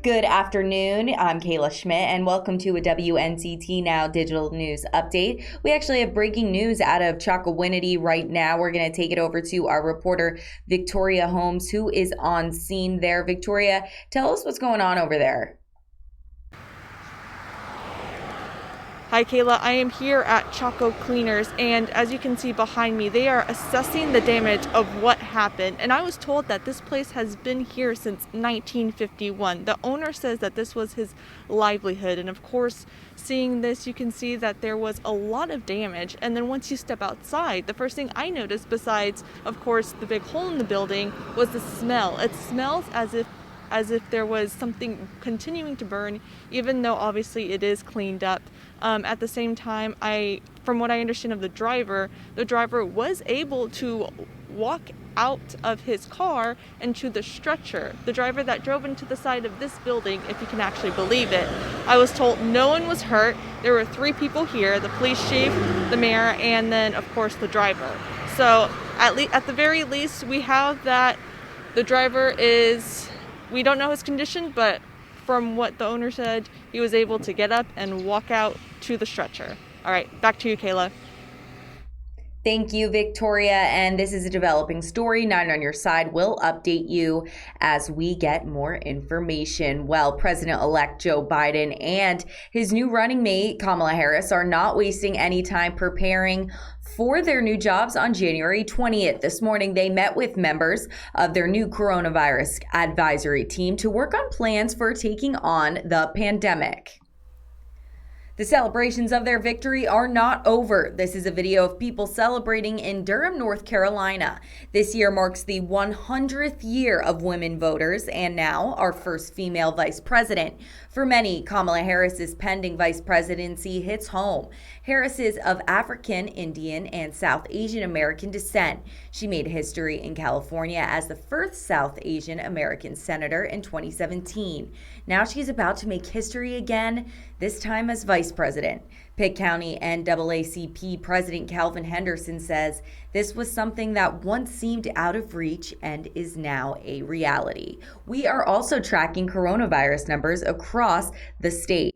Good afternoon. I'm Kayla Schmidt, and welcome to a WNCT Now digital news update. We actually have breaking news out of Chocowinity right now. We're going to take it over to our reporter, Victoria Holmes, who is on scene there. Victoria, tell us what's going on over there. Hi Kayla, I am here at Choco Cleaners, and as you can see behind me, they are assessing the damage of what happened. And I was told that this place has been here since 1951. The owner says that this was his livelihood, and of course, seeing this, you can see that there was a lot of damage. And then once you step outside, the first thing I noticed, besides of course the big hole in the building, was the smell. It smells as if there was something continuing to burn, even though obviously it is cleaned up. At the same time, from what I understand of the driver was able to walk out of his car and to the stretcher. The driver that drove into the side of this building, if you can actually believe it. I was told no one was hurt. There were 3 people here, the police chief, the mayor, and then of course the driver. So at the very least, we have that the driver we don't know his condition, but from what the owner said, he was able to get up and walk out to the stretcher. All right, back to you, Kayla. Thank you, Victoria. And this is a developing story. 9 on your side will update you as we get more information. Well, President-elect Joe Biden and his new running mate, Kamala Harris, are not wasting any time preparing for their new jobs on January 20th. This morning, they met with members of their new coronavirus advisory team to work on plans for taking on the pandemic. The celebrations of their victory are not over. This is a video of people celebrating in Durham, North Carolina. This year marks the 100th year of women voters and now our first female vice president. For many, Kamala Harris's pending vice presidency hits home. Harris is of African, Indian, and South Asian American descent. She made history in California as the first South Asian American senator in 2017. Now she's about to make history again, this time as vice president. Pitt County NAACP President Calvin Henderson says this was something that once seemed out of reach and is now a reality. We are also tracking coronavirus numbers across the state.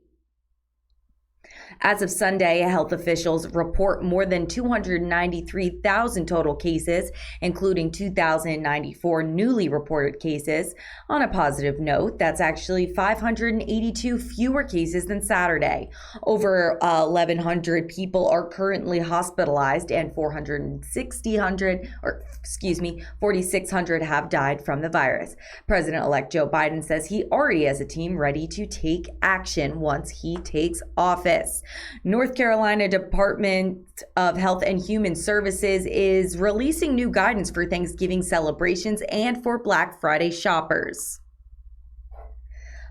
As of Sunday, health officials report more than 293,000 total cases, including 2,094 newly reported cases. On a positive note, that's actually 582 fewer cases than Saturday. Over 1,100 people are currently hospitalized and 4,600 have died from the virus. President-elect Joe Biden says he already has a team ready to take action once he takes office. North Carolina Department of Health and Human Services is releasing new guidance for Thanksgiving celebrations and for Black Friday shoppers.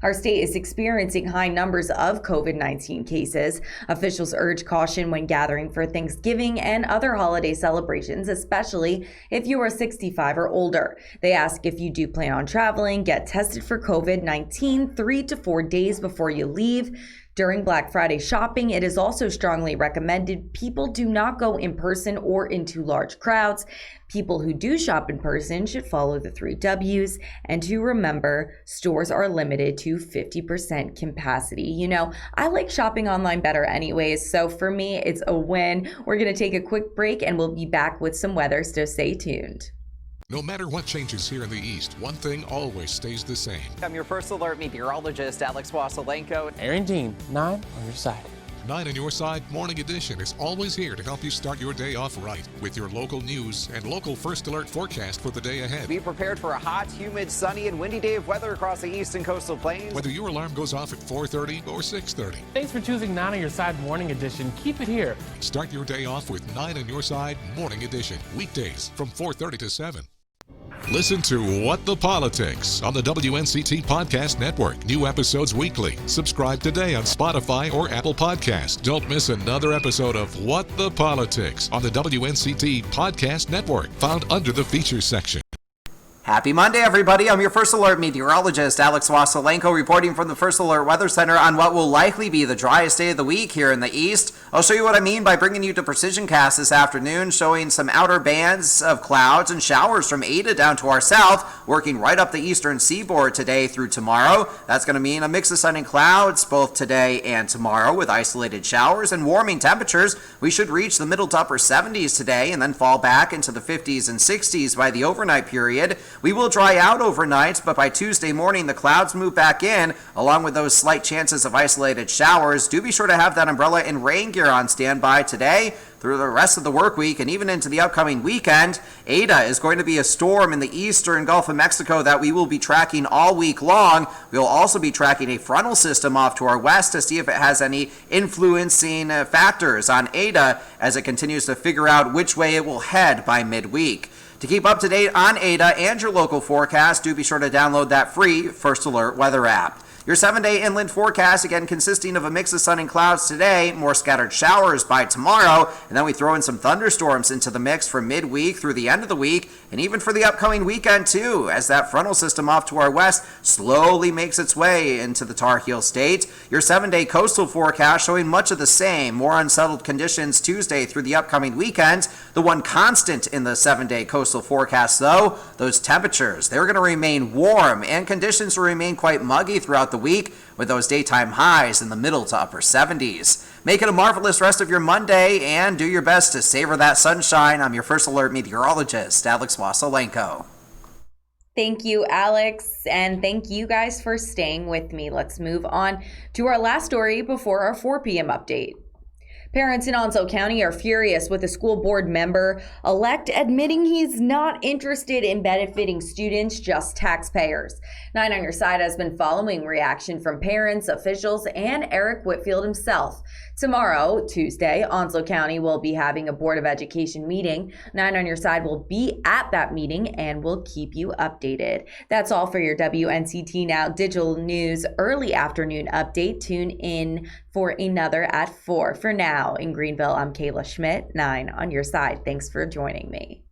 Our state is experiencing high numbers of COVID-19 cases. Officials urge caution when gathering for Thanksgiving and other holiday celebrations, especially if you are 65 or older. They ask if you do plan on traveling, get tested for COVID-19 3 to 4 days before you leave. During Black Friday shopping, it is also strongly recommended people do not go in person or into large crowds. People who do shop in person should follow the 3 W's, and to remember, stores are limited to 50% capacity. You know, I like shopping online better anyways, so for me, it's a win. We're going to take a quick break and we'll be back with some weather, so stay tuned. No matter what changes here in the East, one thing always stays the same. I'm your first alert meteorologist, Alex Wassilenko. Aaron Dean, 9 on your side. 9 on your side Morning Edition is always here to help you start your day off right with your local news and local first alert forecast for the day ahead. Be prepared for a hot, humid, sunny, and windy day of weather across the east and coastal plains. Whether your alarm goes off at 4:30 or 6:30. Thanks for choosing 9 on your side Morning Edition. Keep it here. Start your day off with 9 on your side Morning Edition. Weekdays from 4:30 to 7. Listen to What the Politics on the WNCT Podcast Network. New episodes weekly. Subscribe today on Spotify or Apple Podcasts. Don't miss another episode of What the Politics on the WNCT Podcast Network, found under the Features section. Happy Monday, everybody. I'm your First Alert meteorologist, Alex Wasolenko, reporting from the First Alert Weather Center on what will likely be the driest day of the week here in the east. I'll show you what I mean by bringing you to Precision Cast this afternoon, showing some outer bands of clouds and showers from Ada down to our south, working right up the eastern seaboard today through tomorrow. That's going to mean a mix of sun and clouds both today and tomorrow with isolated showers and warming temperatures. We should reach the middle to upper 70s today and then fall back into the 50s and 60s by the overnight period. We will dry out overnight, but by Tuesday morning, the clouds move back in, along with those slight chances of isolated showers. Do be sure to have that umbrella and rain gear on standby today through the rest of the work week and even into the upcoming weekend. Ada is going to be a storm in the eastern Gulf of Mexico that we will be tracking all week long. We'll also be tracking a frontal system off to our west to see if it has any influencing factors on Ada as it continues to figure out which way it will head by midweek. To keep up to date on Ada and your local forecast, do be sure to download that free First Alert weather app. Your 7-day inland forecast, again, consisting of a mix of sun and clouds today, more scattered showers by tomorrow, and then we throw in some thunderstorms into the mix for midweek through the end of the week, and even for the upcoming weekend, too, as that frontal system off to our west slowly makes its way into the Tar Heel State. Your 7-day coastal forecast showing much of the same, more unsettled conditions Tuesday through the upcoming weekend. The one constant in the 7-day coastal forecast, though, those temperatures, they're going to remain warm, and conditions will remain quite muggy throughout the week with those daytime highs in the middle to upper 70s. Make it a marvelous rest of your Monday and do your best to savor that sunshine. I'm your First Alert meteorologist, Alex Wasolenko. Thank you, Alex, and thank you guys for staying with me. Let's move on to our last story before our 4 p.m. update. Parents in Onslow County are furious with a school board member-elect admitting he's not interested in benefiting students, just taxpayers. 9 on Your Side has been following reaction from parents, officials, and Eric Whitfield himself. Tomorrow, Tuesday, Onslow County will be having a Board of Education meeting. 9 on Your Side will be at that meeting and will keep you updated. That's all for your WNCT Now digital news early afternoon update. Tune in for another at 4. For now, in Greenville, I'm Kayla Schmidt, 9 on Your Side. Thanks for joining me.